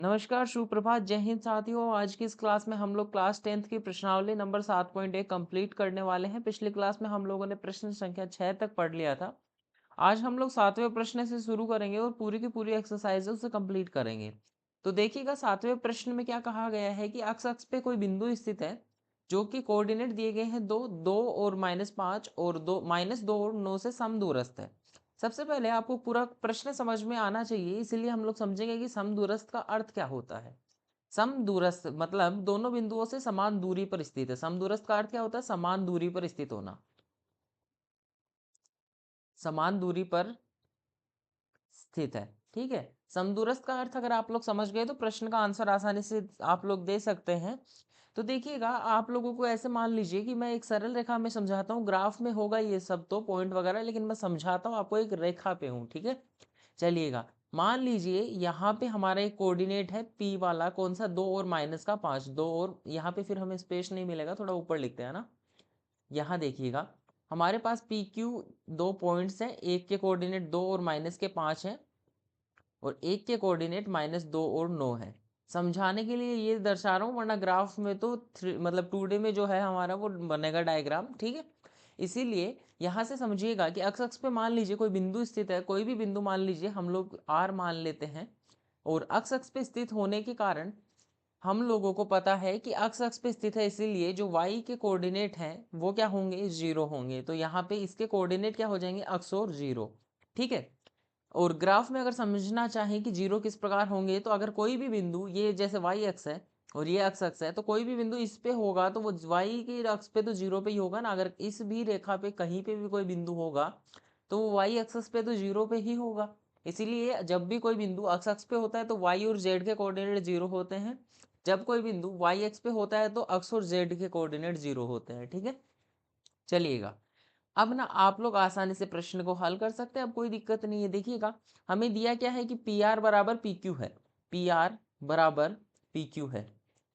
नमस्कार, सुप्रभात, जय हिंद साथियों। आज की इस क्लास में हम लोग क्लास 10th की प्रश्नावली नंबर 7.1 कंप्लीट करने वाले हैं। पिछली क्लास में हम लोगों ने प्रश्न संख्या 6 तक पढ़ लिया था। आज हम लोग 7वें प्रश्न से शुरू करेंगे और पूरी की पूरी एक्सरसाइज उसे कंप्लीट करेंगे। तो देखिएगा 7वें प्रश्न में क्या कहा गया है कि अक्ष अक्ष पे कोई बिंदु स्थित है जो कि कोऑर्डिनेट दिए गए हैं 2, 2 और -5 और 2 -2 और 9 से समदूरस्थ है। सबसे पहले आपको पूरा प्रश्न समझ में आना चाहिए, इसीलिए हम लोग समझेंगे कि समदूरस्थ का अर्थ क्या होता है। समदूरस्थ मतलब दोनों बिंदुओं से समान दूरी पर स्थित है। समदूरस्थ का अर्थ क्या होता है? समान दूरी पर स्थित होना। समान दूरी पर स्थित है। ठीक है, समदूरस्थ का अर्थ अगर आप लोग समझ गए तो प्रश्न का आंसर आसानी से आप लोग दे सकते हैं। तो देखिएगा, आप लोगों को ऐसे मान लीजिए कि मैं एक सरल रेखा में समझाता हूँ। ग्राफ में होगा ये सब तो पॉइंट वगैरह, लेकिन मैं समझाता हूँ आपको एक रेखा पे हूँ। ठीक है, चलिएगा, मान लीजिए यहाँ पे हमारा एक कोऑर्डिनेट है पी वाला, कौन सा? 2 और -5, 2 और यहाँ पे फिर हमें स्पेस नहीं मिलेगा, थोड़ा ऊपर लिखते हैं ना। यहाँ देखिएगा, हमारे पास पी क्यू दो पॉइंट्स हैं, एक के कोऑर्डिनेट 2 और -5 हैं और एक के कोऑर्डिनेट -2 और 9 है। समझाने के लिए ये दर्शा रहा हूँ, वरना ग्राफ में तो मतलब 2D में जो है हमारा वो बनेगा डायग्राम। ठीक है, इसीलिए यहाँ से समझिएगा कि अक्ष अक्ष पे मान लीजिए कोई बिंदु स्थित है। कोई भी बिंदु मान लीजिए, हम लोग आर मान लेते हैं। और अक्ष अक्ष पे स्थित होने के कारण हम लोगों को पता है कि अक्ष अक्ष पे स्थित है, इसीलिए जो y के कोऑर्डिनेट हैं वो क्या होंगे? 0 होंगे। तो यहाँ पे इसके कोऑर्डिनेट क्या हो जाएंगे? अक्ष और 0। ठीक है, और ग्राफ में अगर समझना चाहें कि 0 किस प्रकार होंगे, तो अगर कोई भी बिंदु, ये जैसे y अक्ष है और ये अक्ष अक्ष है, तो कोई भी बिंदु इस पे होगा तो वो y के अक्ष पे तो 0 पे ही होगा ना। अगर इस भी रेखा पे कहीं पे भी कोई बिंदु होगा तो वो y अक्ष पे तो 0 पे ही होगा। इसीलिए जब भी कोई बिंदु अक्ष अक्ष पे होता है तो y और z के कोऑर्डिनेट 0 होते हैं। जब कोई बिंदु y अक्ष पे होता है तो अक्ष और z के कोऑर्डिनेट 0 होते हैं। ठीक है, चलिएगा, अब ना आप लोग आसानी से प्रश्न को हल कर सकते हैं। अब कोई दिक्कत नहीं है। देखिएगा, हमें दिया क्या है कि पी आर बराबर पी क्यू है। पी आर बराबर पी क्यू है।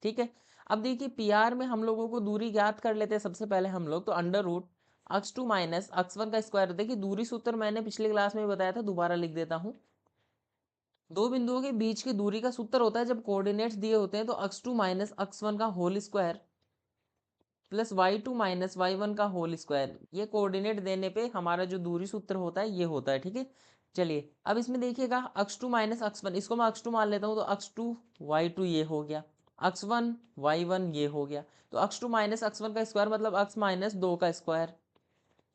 ठीक है, अब देखिए पी आर में हम लोगों को दूरी ज्ञात कर लेते हैं। सबसे पहले हम लोग तो under root x two minus x one का स्क्वायर। देखिए दूरी सूत्र मैंने पिछले क्लास में बताया था, दोबारा लिख देता हूँ। दो बिंदुओं के बीच की दूरी का सूत्र होता है, जब कोऑर्डिनेट्स दिए होते हैं तो x two minus x one का whole square plus y2 minus y1 का होल स्क्वायर। ये कोऑर्डिनेट देने पे हमारा जो दूरी सूत्र होता है ये होता है। ठीक है, चलिए अब इसमें देखिएगा, अक्स टू माइनस अक्स वन, इसको मैं अक्स टू मान लेता हूँ, तो अक्स टू y2 ये हो गया, अक्स वन y1 ये हो गया। तो x two minus x one का स्क्वायर मतलब अक्स माइनस 2 का स्क्वायर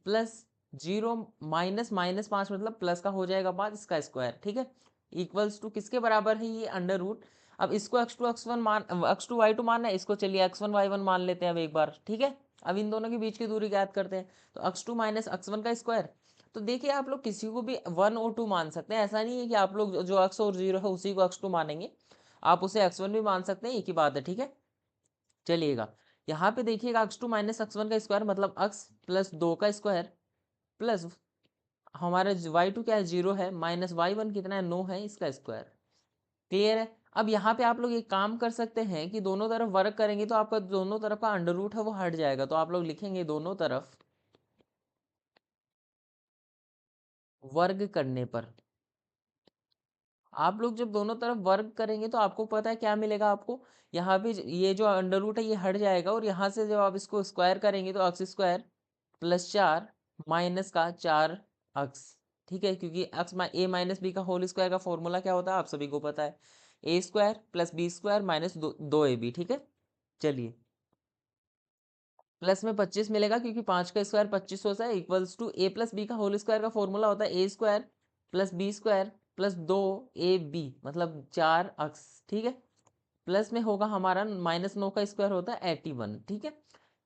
प्लस 0 माइनस माइनस 5 मतलब प्लस का हो जाएगा 5, इसका स्क्वायर। ठीक है, इक्वल्स टू किसके बराबर है? ये अंडर रूट। अब इसको एक्स टू एक्स वन मान, एक्स टू वाई टू मानना है, इसको चलिए एक्स वन वाई वन मान लेते हैं अब एक बार। ठीक है, अब इन दोनों के बीच की दूरी ज्ञात करते हैं, तो x two minus x one का स्क्वायर। तो देखिए, आप लोग किसी को भी 1 और 2 मान सकते हैं। ऐसा नहीं है कि आप लोग जो एक्स और 0 है उसी को एक्स टू मानेंगे, आप उसे एक्स वन भी मान सकते हैं, एक ही बात है। ठीक है, चलिएगा, यहाँ पे देखिएगा x two minus x one का स्क्वायर मतलब एक्स प्लस 2 का स्क्वायर प्लस हमारा y2 क्या है? 0 है, माइनस y1 कितना है? 9 है, इसका स्क्वायर। क्लियर है? अब यहाँ पे आप लोग एक काम कर सकते हैं कि दोनों तरफ वर्ग करेंगे तो आपका दोनों तरफ का अंडर रूट है वो हट जाएगा। तो आप लोग लिखेंगे दोनों तरफ वर्ग करने पर, आप लोग जब दोनों तरफ वर्ग करेंगे तो आपको पता है क्या मिलेगा आपको? यहाँ पे ये जो अंडर रूट है ये हट जाएगा, और यहाँ से जब आप इसको स्क्वायर करेंगे तो एक्स स्क्वायर प्लस 4 माइनस का 4 एक्स। ठीक है, क्योंकि एक्स ए माइनस बी का होल स्क्वायर का फॉर्मूला क्या होता है आप सभी को पता है, a square plus b square minus 2ab। ठीक है, चलिए, प्लस में 25 मिलेगा क्योंकि 5 का स्क्वायर 25 होता है, equals to a plus b का होल स्क्वायर का फॉर्मूला होता है a square plus b square plus 2ab मतलब 4x। ठीक है, प्लस में होगा हमारा माइनस 9 का स्क्वायर होता है 81। ठीक है,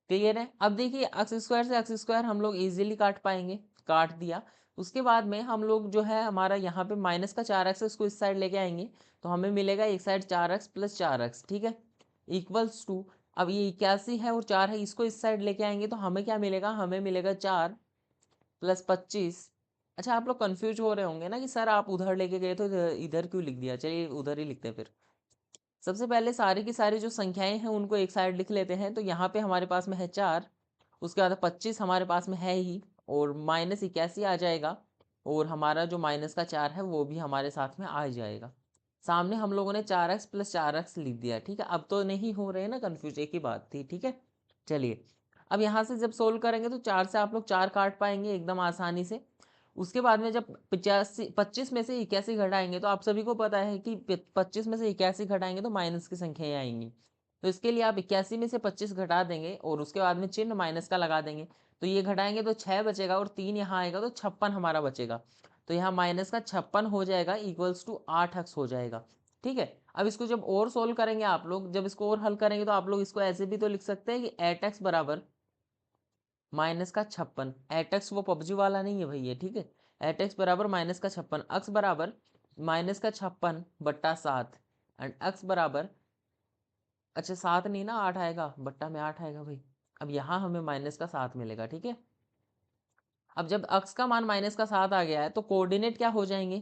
क्लियर है? अब देखिए, एक्स स्क्वायर से एक्स स्क्वायर हम लोग इजीली काट पाएंगे, काट दिया। उसके बाद में हम लोग जो है हमारा यहाँ पे माइनस का 4x है, उसको इस साइड लेके आएंगे तो हमें मिलेगा एक साइड 4x प्लस 4x। ठीक है, इक्वल्स टू, अब ये 81 है और 4 है, इसको इस साइड लेके आएंगे तो हमें क्या मिलेगा? हमें मिलेगा 4 प्लस 25। अच्छा, आप लोग कंफ्यूज हो रहे होंगे ना कि सर आप उधर लेके गए तो इधर क्यों लिख दिया? चलिए उधर ही लिखते हैं फिर। सबसे पहले सारी की सारी जो संख्याएं हैं उनको एक साइड लिख लेते हैं। तो यहाँ पे हमारे पास में है 4, उसके बाद 25 हमारे पास में है ही, और माइनस 81 आ जाएगा, और हमारा जो माइनस का 4 है वो भी हमारे साथ में आ जाएगा। सामने हम लोगों ने 4x प्लस 4x लिख दिया, ठीक है। अब तो नहीं हो रहे ना कन्फ्यूज, एक ही बात थी, ठीक है। चलिए अब यहाँ से जब सोल्व करेंगे तो 4 से आप लोग 4 काट पाएंगे एकदम आसानी से। उसके बाद में जब 25 में से 81 घटाएंगे तो आप सभी को पता है कि 25 में से 81 घटाएंगे तो माइनस की संख्याएं आएंगी। तो इसके लिए आप 81 में से 25 घटा देंगे और उसके बाद में चिन्ह माइनस का लगा देंगे। तो ये घटाएंगे तो 6 बचेगा और 3 यहाँ आएगा तो 56 हमारा बचेगा। तो यहाँ माइनस का 56 हो जाएगा इक्वल्स टू 8x हो जाएगा, ठीक है। अब इसको जब और सोल्व करेंगे आप लोग, जब इसको और हल करेंगे तो आप लोग इसको ऐसे भी तो लिख सकते हैं कि 8x बराबर माइनस का 56। 8x वो पबजी वाला नहीं है भैया, ठीक है। 8x बराबर माइनस का 56, x बराबर माइनस का 56 बट्टा 7 एंड x बराबर, अच्छा 7 नहीं ना 8 आएगा, बट्टा में 8 आएगा भाई। अब यहाँ हमें माइनस का 7 मिलेगा, ठीक है। अब जब x का मान माइनस का 7 आ गया है तो कोऑर्डिनेट क्या हो जाएंगे,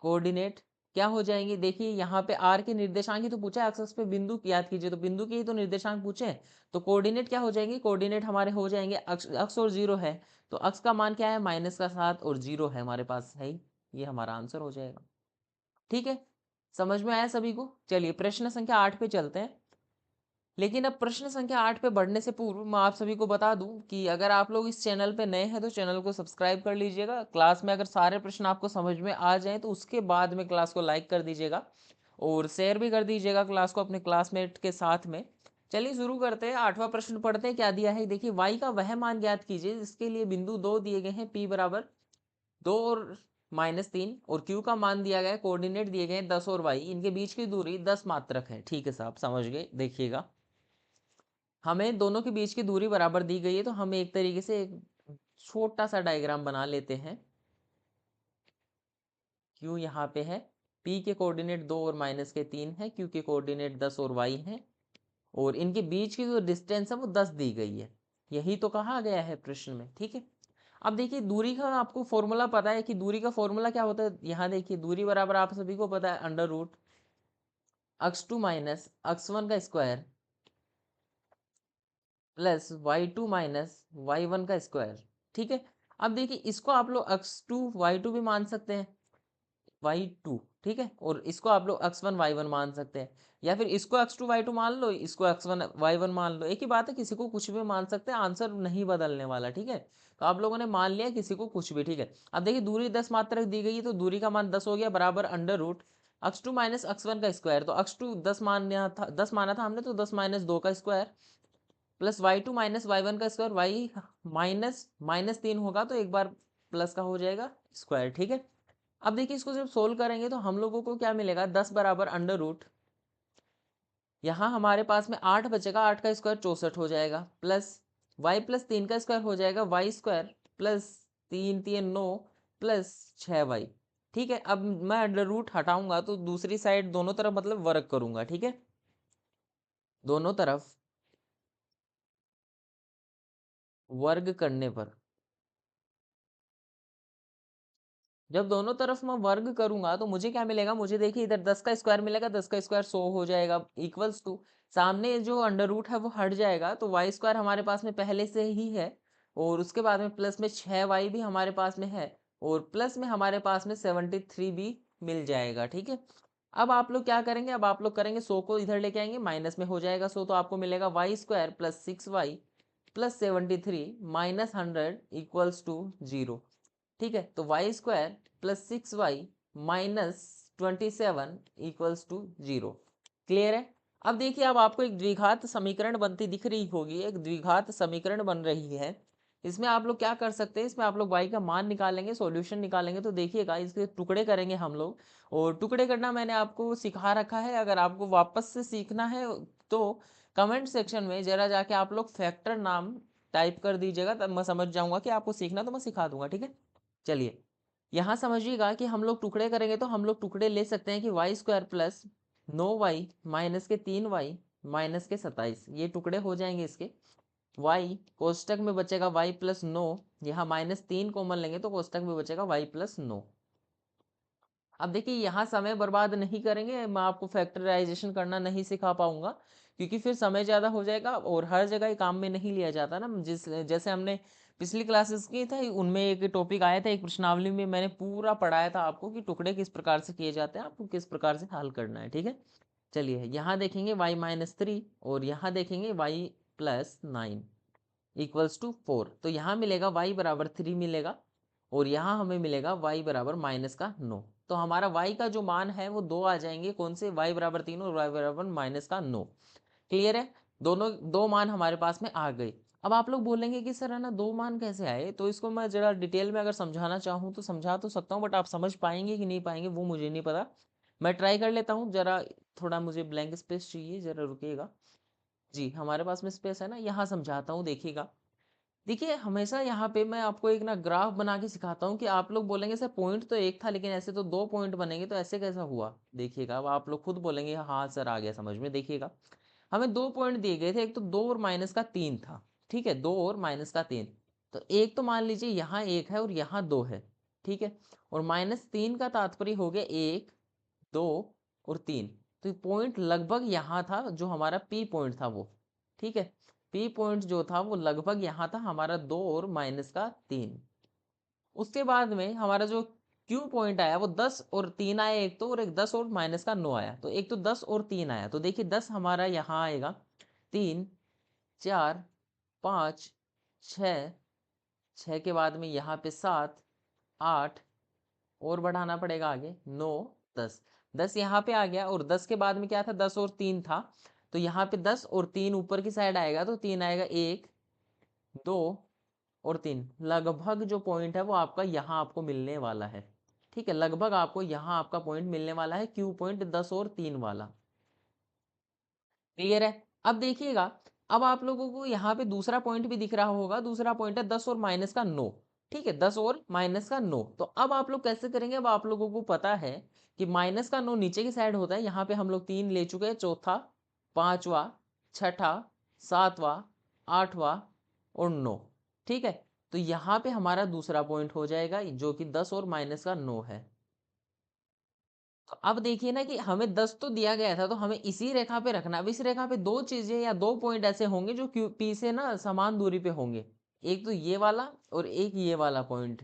कोऑर्डिनेट क्या हो जाएंगे, देखिए यहाँ पे r के निर्देशांक ही तो पूछा है, एक्स पे बिंदु याद कीजिए, तो बिंदु के ही तो निर्देशांक पूछे हैं। तो कोऑर्डिनेट क्या हो जाएंगे, कोऑर्डिनेट हमारे हो जाएंगे अक्ष और जीरो है, तो अक्ष का मान क्या है माइनस का 7 और जीरो है हमारे पास है ही, ये हमारा आंसर हो जाएगा, ठीक है। समझ में आया सभी को। चलिए प्रश्न संख्या 8 पे चलते हैं। लेकिन अब प्रश्न संख्या 8 पे बढ़ने से पूर्व मैं आप सभी को बता दूं कि अगर आप लोग इस चैनल पे नए हैं तो चैनल को सब्सक्राइब कर लीजिएगा। क्लास में अगर सारे प्रश्न आपको समझ में आ जाएं तो उसके बाद में क्लास को लाइक कर दीजिएगा और शेयर भी कर दीजिएगा क्लास को अपने क्लासमेट के साथ में। चलिए शुरू करते हैं, 8वां प्रश्न पढ़ते हैं। क्या दिया है देखिए, y का वह मान ज्ञात कीजिए जिसके लिए बिंदु 2 दिए गए हैं, p बराबर 2 और -3, और q का मान दिया गया है, कोऑर्डिनेट दिए गए हैं 10 और y, इनके बीच की दूरी 10 मात्रक है, ठीक है साहब समझ गए। देखिएगा हमें दोनों के बीच की दूरी बराबर दी गई है, तो हम एक तरीके से एक छोटा सा डायग्राम बना लेते हैं। क्यू यहाँ पे है, पी के कोऑर्डिनेट 2 और -3 है, क्यू के कोऑर्डिनेट 10 और वाई है, और इनके बीच की जो डिस्टेंस है वो 10 दी गई है, यही तो कहा गया है प्रश्न में, ठीक है। अब देखिए दूरी का आपको फॉर्मूला पता है कि दूरी का फॉर्मूला क्या होता है, यहाँ देखिए दूरी बराबर आप सभी को पता है under root x2 minus x1 का square plus y2 minus y1 का स्क्वायर, ठीक है। अब देखिए इसको आप लोग x2 y2 भी मान सकते हैं, y2, ठीक है, और इसको आप लोग x1 y1 मान सकते हैं, या फिर इसको x2 y2 मान लो, इसको x1 y1 मान लो, एक ही बात है, किसी को कुछ भी मान सकते हैं, आंसर नहीं बदलने वाला, ठीक है। तो आप लोगों ने मान लिया किसी को कुछ भी, ठीक है। अब देखिए दूरी 10 मात्रक दी गई है, तो दूरी का मान 10 हो गया, बराबर under root x2 minus x1 का स्क्वायर, तो x2 10 माना था हमने, तो 10 माइनस 2 का square plus y2 minus y1 का स्क्वायर, y -3 होगा तो एक बार प्लस का हो जाएगा स्क्वायर, ठीक है। अब देखिए इसको जब सोल्व करेंगे तो हम लोगों को क्या मिलेगा, 10 बराबर अंडर रूट, यहाँ हमारे पास में 8 बचेगा, 8 का स्क्वायर 64 हो जाएगा, प्लस y प्लस 3 का स्क्वायर हो जाएगा Y square plus 3 3 9 plus 6y, ठीक है। अब मैं अंडर रूट हटाऊंगा तो दूसरी साइड दोनों तरफ मतलब वर्ग करूंगा, ठीक है, दोनों तरफ वर्ग करने पर, जब दोनों तरफ मैं वर्ग करूंगा तो मुझे क्या मिलेगा, मुझे देखिए इधर 10 का स्क्वायर मिलेगा, 10 का स्क्वायर 100 हो जाएगा, इक्वल्स टू सामने जो अंडर रूट है वो हट जाएगा, तो वाई स्क्वायर हमारे पास में पहले से ही है, और उसके बाद में प्लस में 6y भी हमारे पास में है, और प्लस में हमारे पास में 73 भी मिल जाएगा, ठीक है। अब आप लोग क्या करेंगे, अब आप लोग करेंगे 100 को इधर लेके आएंगे, माइनस में हो जाएगा 100, तो आपको मिलेगा y square plus 6y plus 73 minus 100 equals to 0, ठीक है। तो y square plus 6y minus 27 equals to 0, clear है। अब देखिए अब आपको एक द्विघात समीकरण बनती दिख रही होगी, एक द्विघात समीकरण बन रही है, इसमें आप लोग क्या कर सकते हैं, इसमें आप लोग y का मान निकालेंगे, सॉल्यूशन निकालेंगे, तो देखिएगा इसके टुकड़े करेंगे हम लोग, और टुकड़े करना मैंने आपको सिखा रखा है, अगर आपको वापस से सीखना है तो कमेंट सेक्शन में जरा जाके आप लोग फैक्टर नाम टाइप कर दीजिएगा, तब मैं समझ जाऊंगा कि आपको सीखना, तो मैं सिखा दूंगा, ठीक है। चलिए यहाँ समझिएगा कि हम लोग टुकड़े करेंगे, तो हम लोग टुकड़े ले सकते हैं कि Y square plus 9y minus के 3y माइनस के 27, ये टुकड़े हो जाएंगे इसके। y कोष्टक में बचेगा y प्लस 9, यहाँ -3 कॉमन लेंगे तो कोष्टक में बचेगा y प्लस 9। अब देखिए यहाँ समय बर्बाद नहीं करेंगे, मैं आपको फैक्टराइजेशन करना नहीं सिखा पाऊंगा, क्योंकि फिर समय ज़्यादा हो जाएगा और हर जगह काम में नहीं लिया जाता ना, जिस जैसे हमने पिछली क्लासेस की था उनमें एक टॉपिक आया था, एक प्रश्नावली में मैंने पूरा पढ़ाया था आपको कि टुकड़े किस प्रकार से किए जाते हैं, आपको किस प्रकार से हल करना है। ठीक है, चलिए यहाँ देखेंगे y-3 और यहाँ देखेंगे y+9 इक्वल्स टू 4। तो यहाँ मिलेगा y बराबर 3 मिलेगा और यहाँ हमें मिलेगा y बराबर -9। तो हमारा y का जो मान है वो 2 आ जाएंगे, कौन से, y बराबर 3 और y बराबर -9। क्लियर है, दोनों दो मान हमारे पास में आ गए। अब आप लोग बोलेंगे कि सर है ना दो मान कैसे आए, तो इसको मैं जरा डिटेल में अगर समझाना चाहूँ तो समझा तो सकता हूँ, बट आप समझ पाएंगे कि नहीं पाएंगे वो मुझे नहीं पता। मैं ट्राई कर लेता हूँ, जरा थोड़ा मुझे ब्लैंक स्पेस चाहिए, जरा रुकिएगा जी। हमारे पास में स्पेस है ना, यहाँ समझाता हूँ, देखिएगा। देखिए हमेशा यहाँ पे मैं आपको एक ना ग्राफ बना के सिखाता हूँ कि आप लोग बोलेंगे सर पॉइंट तो एक था लेकिन ऐसे तो 2 पॉइंट बनेंगे, तो ऐसे कैसा हुआ। देखिएगा अब आप लोग खुद बोलेंगे हाँ सर आ गया समझ में। देखिएगा हमें 2 पॉइंट दिए गए थे, एक तो 2 और -3 था। ठीक है, 2 और -3, तो एक तो मान लीजिए यहाँ 1 है और यहाँ 2 है। ठीक है, और -3 का तात्पर्य हो गया 1 2 और 3। तो पॉइंट लगभग यहाँ था, जो हमारा पी पॉइंट था वो। ठीक है, पी पॉइंट जो था वो लगभग यहाँ था हमारा 2 और -3। उसके बाद में हमारा जो क्यू पॉइंट आया वो 10 और 3 आया एक तो, और एक 10 और -9 आया। तो एक तो 10 और 3 आया, तो देखिए 10 हमारा यहाँ आएगा, 3 4 5 6, 6 के बाद में यहाँ पे 7 8 और बढ़ाना पड़ेगा आगे 9 10। 10 यहाँ पे आ गया और 10 के बाद में क्या था, 10 और 3 था। तो यहाँ पे 10 और 3 ऊपर की साइड आएगा, तो 3 आएगा, 1 2 और 3। लगभग जो पॉइंट है वो आपका यहाँ आपको मिलने वाला है। ठीक है, लगभग आपको यहाँ आपका पॉइंट मिलने वाला है, क्यू पॉइंट 10 और 3 वाला। क्लियर है, अब देखिएगा, अब आप लोगों को यहाँ पे दूसरा पॉइंट भी दिख रहा होगा, दूसरा पॉइंट है 10 और -9। ठीक है, 10 और -9। तो अब आप लोग कैसे करेंगे, अब आप लोगों को पता है कि -9 नीचे की साइड होता है। यहाँ पे हम लोग 3 ले चुके हैं, चौथा, पांचवा, छठा, सातवां, आठवां और 9। ठीक है, तो यहाँ पे हमारा दूसरा पॉइंट हो जाएगा जो कि 10 और -9 है। तो अब देखिए ना कि हमें 10 तो दिया गया था, तो हमें इसी रेखा पे रखना। अब इस रेखा पे दो चीजें या दो पॉइंट ऐसे होंगे जो क्यू पी से ना समान दूरी पे होंगे, एक तो ये वाला और एक ये वाला पॉइंट।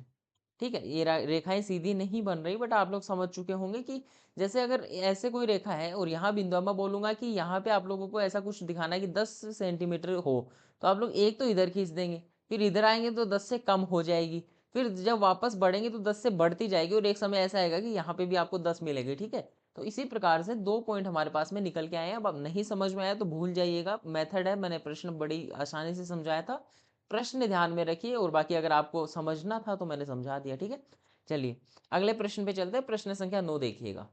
ठीक है, ये रेखाएं सीधी नहीं बन रही, बट आप लोग समझ चुके होंगे कि जैसे अगर ऐसे कोई रेखा है और यहाँ बिंदु, मैं बोलूंगा कि यहाँ पे आप लोगों को ऐसा कुछ दिखाना है कि 10 सेंटीमीटर हो, तो आप लोग एक तो इधर खींच देंगे, फिर इधर आएंगे तो 10 से कम हो जाएगी, फिर जब वापस बढ़ेंगे तो 10 से बढ़ती जाएगी और एक समय ऐसा आएगा कि यहाँ पे भी आपको 10 मिलेगी। ठीक है, तो इसी प्रकार से दो पॉइंट हमारे पास में निकल के आए हैं। अब नहीं समझ में आया तो भूल जाइएगा, मेथड है, मैंने प्रश्न बड़ी आसानी से समझाया था। प्रश्न ध्यान में रखिए, और बाकी अगर आपको समझना था तो मैंने समझा दिया। ठीक है, चलिए अगले प्रश्न पे चलते हैं। प्रश्न संख्या 9 देखिएगा।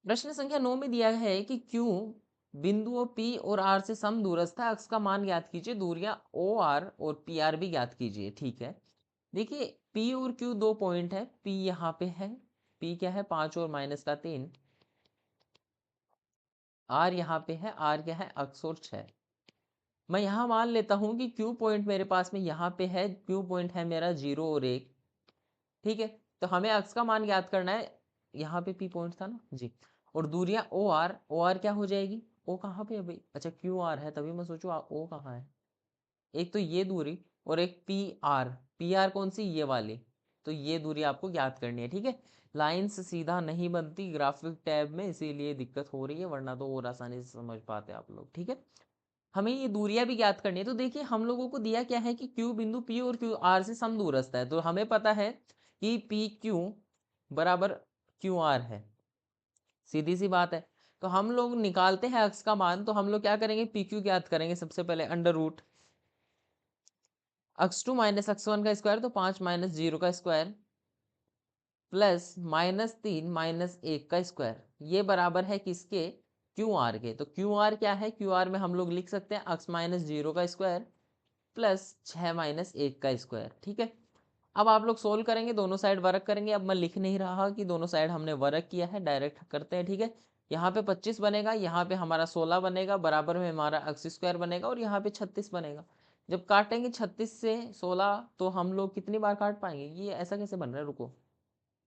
प्रश्न संख्या 9 में दिया है कि क्यों बिंदुओं P और R से समदूरस्थ है, अक्ष का मान ज्ञात कीजिए, दूरियां OR और PR भी ज्ञात कीजिए। ठीक है, देखिए P और Q दो पॉइंट है, P यहाँ पे है, P क्या है, 5 और -3। R यहाँ पे है, R क्या है, अक्ष और 6। मैं यहाँ मान लेता हूँ कि Q पॉइंट मेरे पास में यहाँ पे है, Q पॉइंट है मेरा 0 और 1। ठीक है, तो हमें अक्ष का मान ज्ञात करना है, यहाँ पे P पॉइंट था ना जी। और दूरियां OR क्या हो जाएगी, O कहाँ पे है भाई, अच्छा QR है, तभी मैं सोचू O कहाँ है। एक तो ये दूरी और एक PR कौन सी, ये वाली। तो ये दूरी आपको ज्ञात करनी है। ठीक है, लाइंस सीधा नहीं बनती ग्राफिक टैब में, इसीलिए दिक्कत हो रही है, वरना तो और आसानी से समझ पाते आप लोग। ठीक है, हमें ये दूरियां भी ज्ञात करनी है। तो देखिए हम लोगों को दिया क्या है कि क्यू बिंदु P और QR से समदूरस्थ है, तो हमें पता है कि PQ बराबर QR है, सीधी सी बात है। तो हम लोग निकालते हैं अक्ष का मान, तो हम लोग क्या करेंगे, PQ ज्ञात करेंगे सबसे पहले, अंडर रूट x2 - x1 का स्क्वायर, तो 5 - 0 का स्क्वायर प्लस -3 - 1 का स्क्वायर, ये बराबर है किसके, क्यू आर के। तो क्यू आर क्या है, क्यू आर में हम लोग लिख सकते हैं x - 0 का स्क्वायर प्लस 6 - 1 का स्क्वायर। ठीक है, अब आप लोग सोल्व करेंगे, दोनों साइड वर्क करेंगे। अब मैं लिख नहीं रहा कि दोनों साइड हमने वर्क किया है, डायरेक्ट करते हैं। ठीक है, यहाँ पे 25 बनेगा, यहाँ पे हमारा 16 बनेगा, बराबर में हमारा x स्क्वायर बनेगा, और यहाँ पे 36 बनेगा। जब काटेंगे 36 से 16, तो हम लोग कितनी बार काट पाएंगे, ये ऐसा कैसे बन रहा है, रुको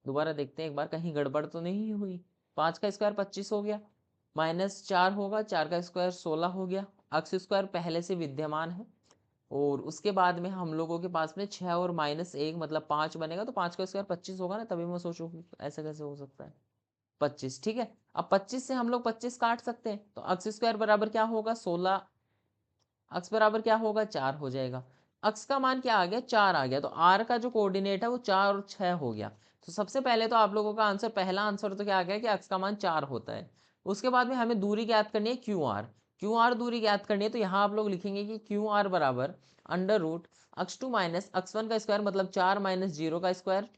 दोबारा देखते हैं एक बार, कहीं गड़बड़ तो नहीं हुई। 5 का स्क्वायर 25 हो गया, -4 होगा, 4 का स्क्वायर 16 हो गया, x स्क्वायर पहले से विद्यमान है, और उसके बाद में हम लोगों के पास में 6 और -1 मतलब 5 बनेगा, तो 5 का स्क्वायर 25 होगा ना, तभी मैं सोचूं कि ऐसा कैसे हो सकता है 25। ठीक है, अब 25 से हम लोग 25 काट सकते हैं, तो अक्स स्क्वायर बराबर क्या होगा 16, अक्स बराबर क्या होगा 4 हो जाएगा। अक्स का मान क्या आ गया 4 आ गया, तो आर का जो कोऑर्डिनेट है वो 4 और 6 हो गया। तो सबसे पहले तो आप लोगों का आंसर, पहला आंसर तो क्या आ गया कि अक्स का मान 4 होता है। उसके बाद में हमें दूरी ज्ञात करनी है क्यू आर, क्यू आर दूरी ज्ञात करनी है, तो यहाँ आप लोग लिखेंगे कि क्यू आर बराबर under root x two minus x one का स्क्वायर मतलब 4 माइनस 0 का स्क्वायर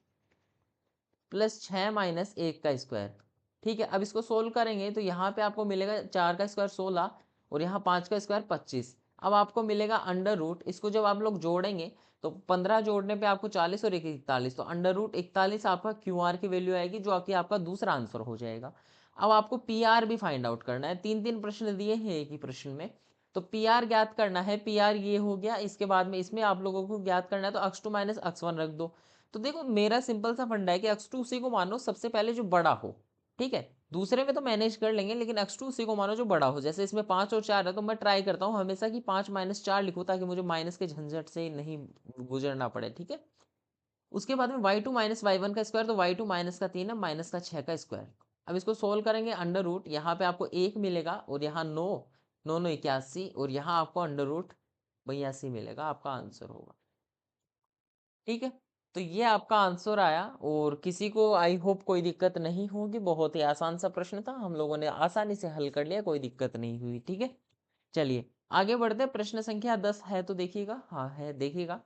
प्लस 6 माइनस 1 का स्क्वायर। ठीक है, अब इसको सोल्व करेंगे तो यहाँ पे आपको मिलेगा 4 का स्क्वायर 16 और यहाँ 5 का स्क्वायर 25। अब आपको मिलेगा अंडर रूट, इसको जब आप लोग जोड़ेंगे तो 15 जोड़ने पे आपको 40 और 1 41, तो अंडर रूट 41 आपका क्यू आर की वैल्यू आएगी, जो कि आपका दूसरा आंसर हो जाएगा। अब आपको पी आर भी फाइंड आउट करना है, 3 प्रश्न दिए हैं एक ही प्रश्न में, तो पी आर ज्ञात करना है। पी आर ये हो गया, इसके बाद में इसमें आप लोगों को ज्ञात करना है, तो x two minus x one रख दो। तो देखो मेरा सिंपल सा फंडा है कि अक्स टू उसी को मानो सबसे पहले जो बड़ा हो। ठीक है, दूसरे में तो मैनेज कर लेंगे, लेकिन अक्स टू उसी को मानो जो बड़ा हो। जैसे इसमें 5 और 4 है, तो मैं ट्राई करता हूँ हमेशा कि 5 माइनस 4 लिखूँ, ताकि मुझे माइनस के झंझट से नहीं गुजरना पड़े। ठीक है, उसके बाद में y two minus y one का स्क्वायर, तो वाई टू माइनस का 3 है, माइनस का 6 का स्क्वायर। अब इसको सोल्व करेंगे, अंडर रूट यहाँ पे आपको 1 मिलेगा और यहाँ 9, 9 9 81, और यहाँ आपको अंडर रूट 82 मिलेगा, आपका आंसर होगा। ठीक है, तो ये आपका आंसर आया, और किसी को आई होप कोई दिक्कत नहीं होगी। बहुत ही आसान सा प्रश्न था, हम लोगों ने आसानी से हल कर लिया, कोई दिक्कत नहीं हुई। ठीक है, चलिए आगे बढ़ते हैं। प्रश्न संख्या 10 है, तो देखिएगा, हाँ है, देखिएगा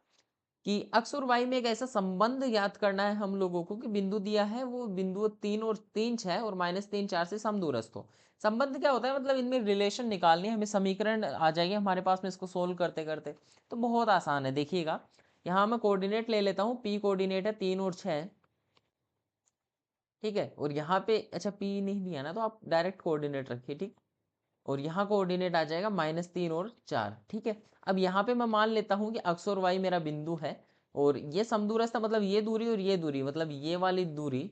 कि अक्स और वाई में एक ऐसा संबंध याद करना है हम लोगों को कि बिंदु दिया है, वो बिंदु 3 और 3 6 और -3 4 से समदूरस्थ हो। संबंध क्या होता है, मतलब इनमें रिलेशन निकालनी है हमें, समीकरण आ जाएगी हमारे पास में इसको सोल्व करते करते। तो बहुत आसान है, देखिएगा यहाँ मैं कोऑर्डिनेट ले लेता हूँ, पी कोऑर्डिनेट है 3 और 6। ठीक है, और यहाँ पे अच्छा पी नहीं दिया ना, तो आप डायरेक्ट कोऑर्डिनेट रखिए। ठीक, और यहाँ कोऑर्डिनेट आ जाएगा -3 और 4। ठीक है, अब यहाँ पे मैं मान लेता हूँ कि अक्स और वाई मेरा बिंदु है, और ये समदूरस्थ मतलब ये दूरी और ये दूरी, मतलब ये वाली दूरी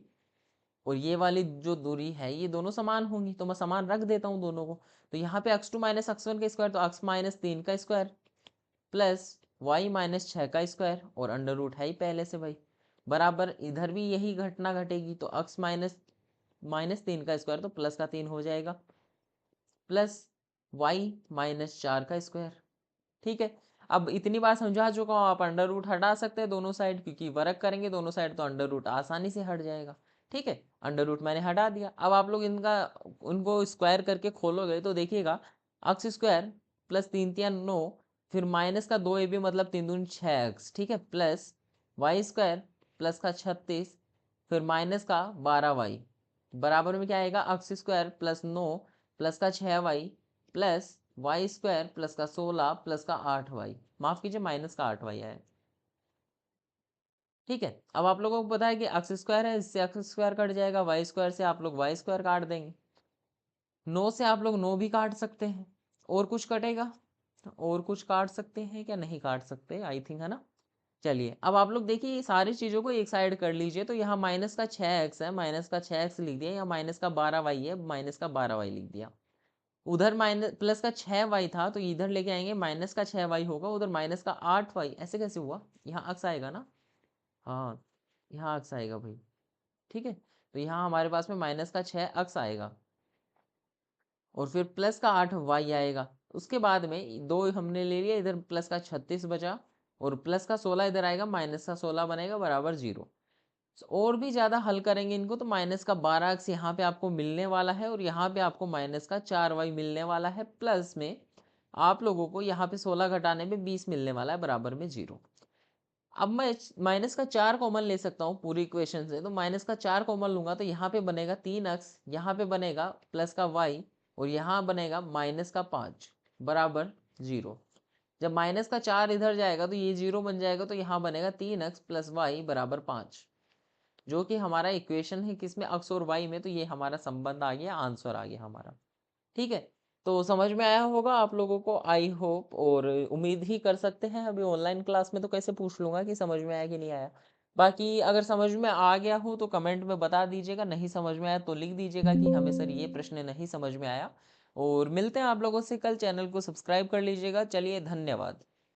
और ये वाली जो दूरी है ये दोनों समान होंगी, तो मैं समान रख देता हूँ दोनों को। तो यहाँ पे अक्स टू माइनस अक्स वन का स्क्वायर, तो अक्स -3 का स्क्वायर प्लस वाई -6 का स्क्वायर, और अंडर रूट है ही पहले से भाई, बराबर इधर भी यही घटना घटेगी, तो अक्स -3 का स्क्वायर तो प्लस का 3 हो जाएगा, प्लस वाई -4 का स्क्वायर। ठीक है, अब इतनी बात समझा चुका हूँ, आप अंडर रूट हटा सकते हैं दोनों साइड, क्योंकि वर्क करेंगे दोनों साइड तो अंडर रूट आसानी से हट जाएगा। ठीक है, अंडर रूट मैंने हटा दिया। अब आप लोग इनका उनको स्क्वायर करके खोलोगे तो देखिएगा, अक्स स्क्वायर प्लस 3 3 9, फिर माइनस का 2 ab मतलब 3 दूनी 6x। ठीक है, प्लस वाई स्क्वायर प्लस का 36, फिर माइनस का 12y, बराबर में क्या आएगा अक्स स्क्वायर प्लस 9 प्लस का 6y plus Y square plus का 16 प्लस का 8y, माफ कीजिए माइनस का 8y है। ठीक है, अब आप लोगों को पता है कि अक्स स्क्वायर है, इससे अक्स स्क्वायर कट जाएगा, वाई स्क्वायर से आप लोग वाई स्क्वायर काट देंगे, 9 से आप लोग 9 भी काट सकते हैं, और कुछ कटेगा, और कुछ काट सकते हैं क्या, नहीं काट सकते आई थिंक, है ना। चलिए अब आप लोग देखिए, ये सारी चीज़ों को एक साइड कर लीजिए, तो यहाँ माइनस का 6x है, माइनस का 6x लिख दिया, या माइनस का 12y है, माइनस का 12y लिख दिया। उधर माइनस प्लस का 6y था, तो इधर लेके आएंगे माइनस का 6y होगा, उधर माइनस का 8y, ऐसे कैसे हुआ, यहाँ अक्स आएगा ना, हाँ यहाँ अक्स आएगा भाई। ठीक है, तो यहाँ हमारे पास में माइनस का 6 अक्स आएगा, और फिर प्लस का 8y आएगा। उसके बाद में दो हमने ले लिया, इधर प्लस का 36 बचा, और प्लस का 16 इधर आएगा, माइनस का 16 बनेगा बराबर 0। और भी ज़्यादा हल करेंगे इनको, तो माइनस का 12x यहाँ पे आपको मिलने वाला है, और यहाँ पे आपको माइनस का 4y मिलने वाला है, प्लस में आप लोगों को यहाँ पे 16 घटाने में 20 मिलने वाला है, बराबर में 0। अब मैं माइनस का 4 कॉमन ले सकता हूँ पूरी इक्वेशन से, तो माइनस का 4 कॉमन लूंगा, तो यहाँ पे बनेगा 3x, यहाँ पे बनेगा प्लस का y, और यहाँ बनेगा माइनस का 5 बराबर 0। जब माइनस का 4 इधर जाएगा तो ये 0 बन जाएगा, तो यहाँ बनेगा 3x प्लस वाई बराबर 5, जो कि हमारा इक्वेशन है किसमें, अक्स और वाई में। तो ये हमारा संबंध आ गया, आंसर आ गया हमारा। ठीक है, तो समझ में आया होगा आप लोगों को आई होप, और उम्मीद ही कर सकते हैं, अभी ऑनलाइन क्लास में तो कैसे पूछ लूंगा कि समझ में आया कि नहीं आया। बाकी अगर समझ में आ गया हो तो कमेंट में बता दीजिएगा, नहीं समझ में आया तो लिख दीजिएगा कि हमें सर ये प्रश्न नहीं समझ में आया। और मिलते हैं आप लोगों से कल, चैनल को सब्सक्राइब कर लीजिएगा। चलिए धन्यवाद।